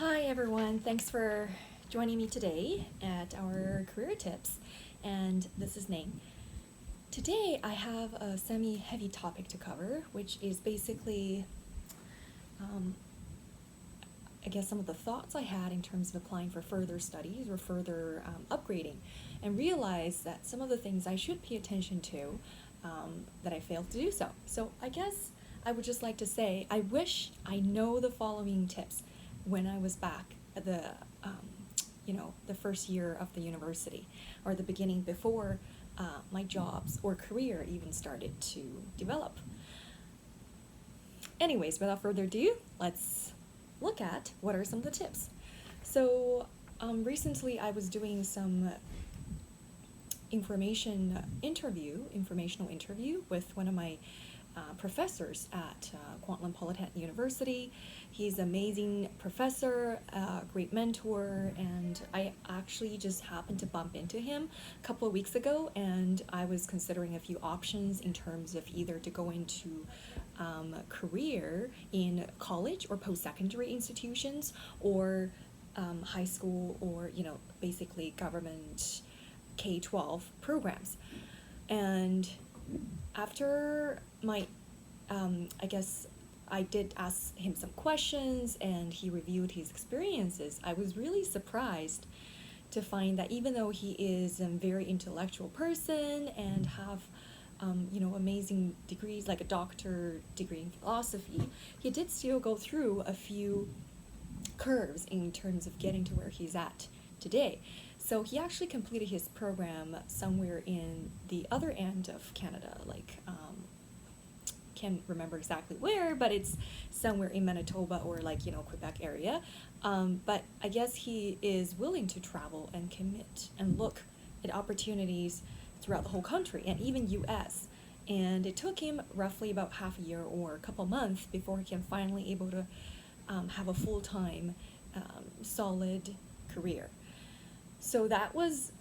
Hi everyone, thanks for joining me today at our career tips. And this is Ning. Today I have a semi heavy topic to cover, which is basically, um, I guess, some of the thoughts I had in terms of applying for further studies or further upgrading, and realize that some of the things I should pay attention to that I failed to do so. So I guess I would just like to say I wish I know the following tips when I was back at um, the first year of the university, or the beginning before my jobs or career even started to develop. Anyways, without further ado, let's look at what are some of the tips. So recently I was doing some informational interview with one of my professors at Kwantlen Polytechnic University. He's an amazing professor, great mentor, and I actually just happened to bump into him a couple of weeks ago, and I was considering a few options in terms of either to go into career in college or post-secondary institutions, or high school, or basically government K-12 programs. And after my, I guess I did ask him some questions and he reviewed his experiences, I was really surprised to find that even though he is a very intellectual person and have amazing degrees like a doctor degree in philosophy, he did still go through a few curves in terms of getting to where he's at today. So he actually completed his program somewhere in the other end of Canada, like can't remember exactly where, but it's somewhere in Manitoba or like Quebec area. But I guess he is willing to travel and commit and look at opportunities throughout the whole country and even U.S. And it took him roughly about half a year or a couple months before he can finally able to have a full-time solid career. So that was,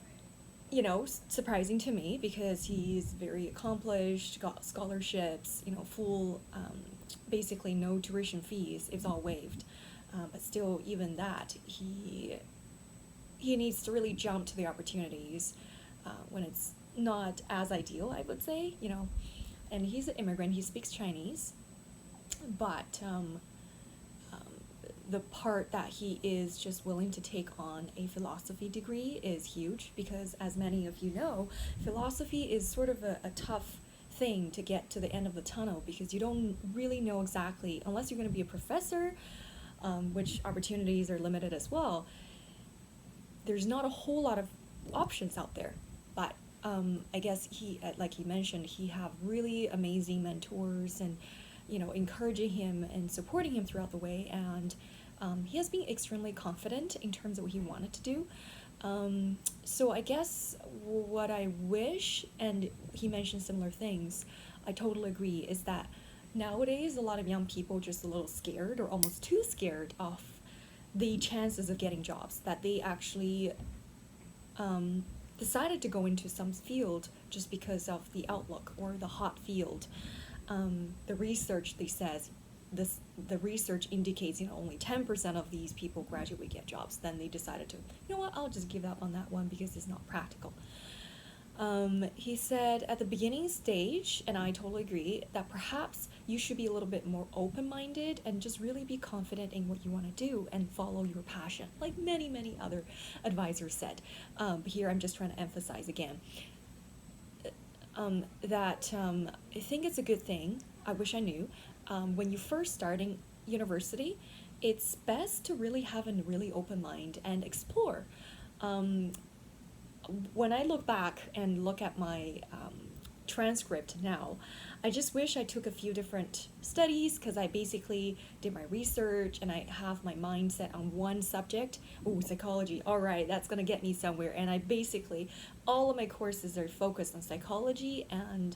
surprising to me because he's very accomplished, got scholarships, full, basically no tuition fees, it's all waived. But still, even that, he needs to really jump to the opportunities when it's not as ideal, I would say, And he's an immigrant, he speaks Chinese, but the part that he is just willing to take on a philosophy degree is huge because, as many of you know, philosophy is sort of a tough thing to get to the end of the tunnel because you don't really know exactly, unless you're going to be a professor, which opportunities are limited as well. There's not a whole lot of options out there, but I guess like he mentioned, he have really amazing mentors and encouraging him and supporting him throughout the way, and he has been extremely confident in terms of what he wanted to do. So I guess what I wish, and he mentioned similar things, I totally agree, is that nowadays a lot of young people just a little scared or almost too scared of the chances of getting jobs, that they actually decided to go into some field just because of the outlook or the hot field. The research, they says, the research indicates only 10% of these people gradually get jobs. Then they decided to, I'll just give up on that one because it's not practical. He said at the beginning stage, and I totally agree, that perhaps you should be a little bit more open-minded and just really be confident in what you want to do and follow your passion, like many other advisors said. But here I'm just trying to emphasize again that I think it's a good thing. I wish I knew. When you first starting university, it's best to really have a really open mind and explore. When I look back and look at my transcript now, I just wish I took a few different studies because I basically did my research and I have my mindset on one subject. Oh, psychology. All right, that's going to get me somewhere. And I basically, all of my courses are focused on psychology and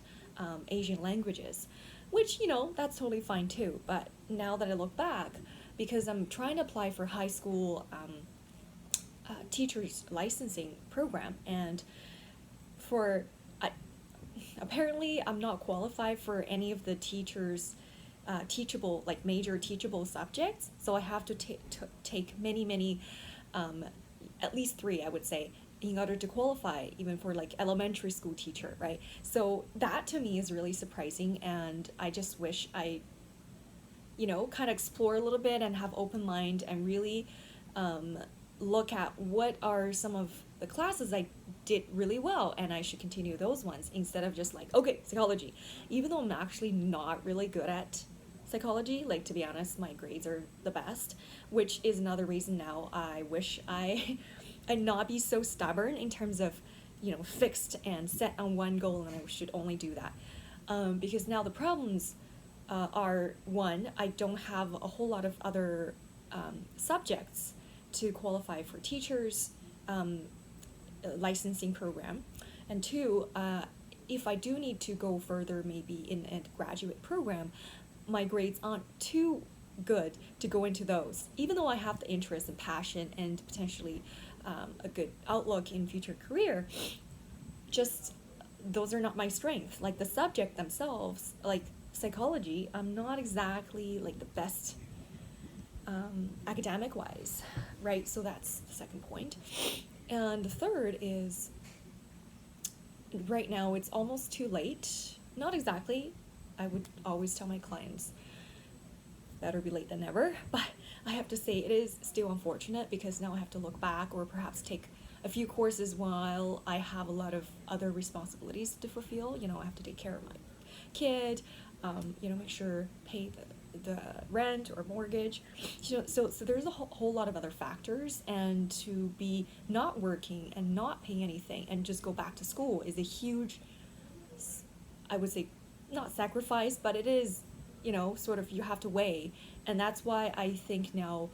Asian languages, which, that's totally fine too. But now that I look back, because I'm trying to apply for high school teachers licensing program, and for apparently I'm not qualified for any of the teachers teachable, like major teachable subjects. So I have to take many, um, at least three, I would say, in order to qualify even for like elementary school teacher, right? So that to me is really surprising, and I just wish I, kind of explore a little bit and have open mind and really um, look at what are some of the classes I did really well and I should continue those ones instead of just like, okay, psychology. Even though I'm actually not really good at psychology, like to be honest, my grades are the best, which is another reason now I wish I I'd not be so stubborn in terms of, fixed and set on one goal and I should only do that. Because now the problems are one, I don't have a whole lot of other subjects to qualify for teachers licensing program, and two, if I do need to go further, maybe in a graduate program, my grades aren't too good to go into those. Even though I have the interest and passion and potentially a good outlook in future career, just those are not my strength. Like the subject themselves, like psychology, I'm not exactly like the best academic wise, right? So that's the second point. And the third is right now it's almost too late. Not exactly. I would always tell my clients better be late than never, but I have to say it is still unfortunate because now I have to look back or perhaps take a few courses while I have a lot of other responsibilities to fulfill. I have to take care of my kid, make sure pay the rent or mortgage. So there's a whole lot of other factors, and to be not working and not paying anything and just go back to school is a huge, I would say, not sacrifice, but it is, sort of you have to weigh, and that's why I think now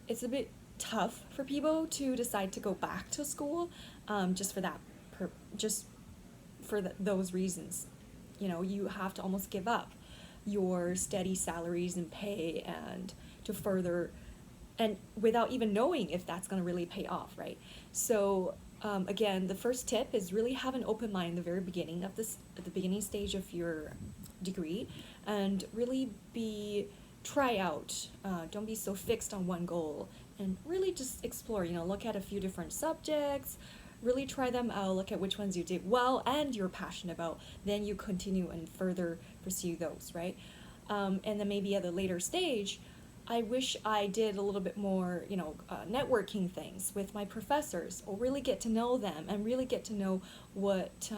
it's a bit tough for people to decide to go back to school, just for that, just for those reasons. You have to almost give up your steady salaries and pay and to further, and without even knowing if that's going to really pay off, right? So again, the first tip is really have an open mind at the very beginning of this, at the beginning stage of your degree, and really try out, don't be so fixed on one goal, and really just explore, look at a few different subjects, really try them out, look at which ones you did well and you're passionate about, then you continue and further pursue those, right? And then maybe at a later stage, I wish I did a little bit more, networking things with my professors, or really get to know them and really get to know what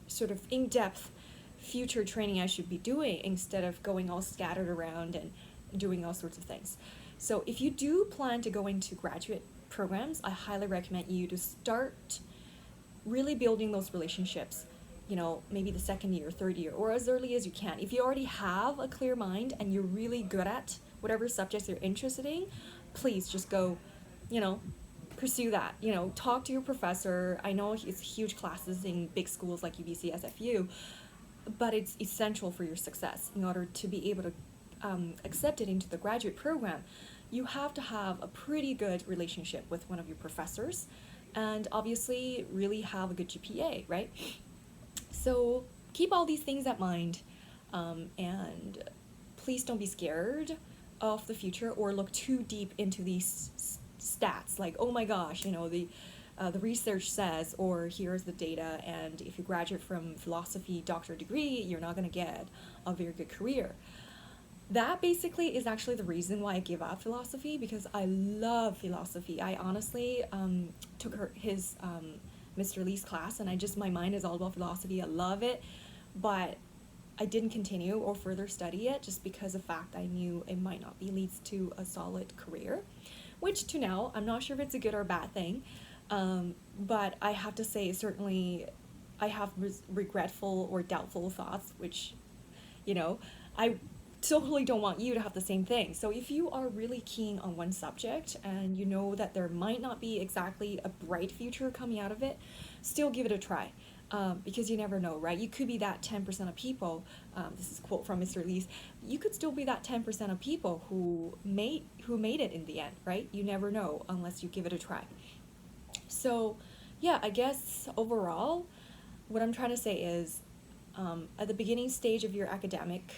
sort of in-depth future training I should be doing instead of going all scattered around and doing all sorts of things. So if you do plan to go into graduate programs, I highly recommend you to start really building those relationships, maybe the second year, third year, or as early as you can. If you already have a clear mind and you're really good at whatever subjects you're interested in, please just go, pursue that. Talk to your professor. I know it's huge classes in big schools like UBC, SFU, but it's essential for your success in order to be able to accepted into the graduate program. You have to have a pretty good relationship with one of your professors, and obviously really have a good GPA, right? So keep all these things in mind, and please don't be scared of the future or look too deep into these stats like, oh my gosh, the research says, or here's the data, and if you graduate from philosophy doctorate degree, you're not going to get a very good career. That basically is actually the reason why I gave up philosophy, because I love philosophy. I honestly took his Mr. Lee's class, and my mind is all about philosophy. I love it, but I didn't continue or further study it just because of the fact I knew it might not be leads to a solid career, which to now, I'm not sure if it's a good or bad thing, but I have to say certainly I have regretful or doubtful thoughts, which, I totally don't want you to have the same thing. So if you are really keen on one subject and you know that there might not be exactly a bright future coming out of it, still give it a try. Because you never know, right? You could be that 10% of people, this is a quote from Mr. Lee's, you could still be that 10% of people who made it in the end, right? You never know unless you give it a try. So yeah, I guess overall, what I'm trying to say is, at the beginning stage of your academic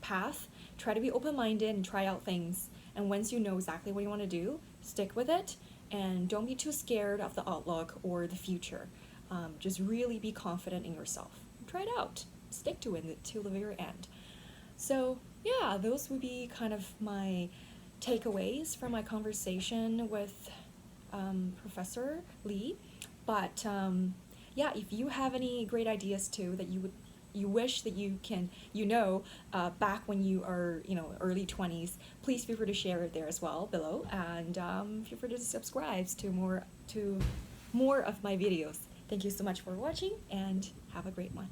path. Try to be open-minded and try out things. And once you know exactly what you want to do, stick with it, and don't be too scared of the outlook or the future. Just really be confident in yourself. Try it out. Stick to it till the very end. So yeah, those would be kind of my takeaways from my conversation with Professor Lee. But yeah, if you have any great ideas too that you wish that you can back when you are early 20s, please feel free to share it there as well below, and feel free to subscribe to more of my videos. Thank you so much for watching, and have a great one.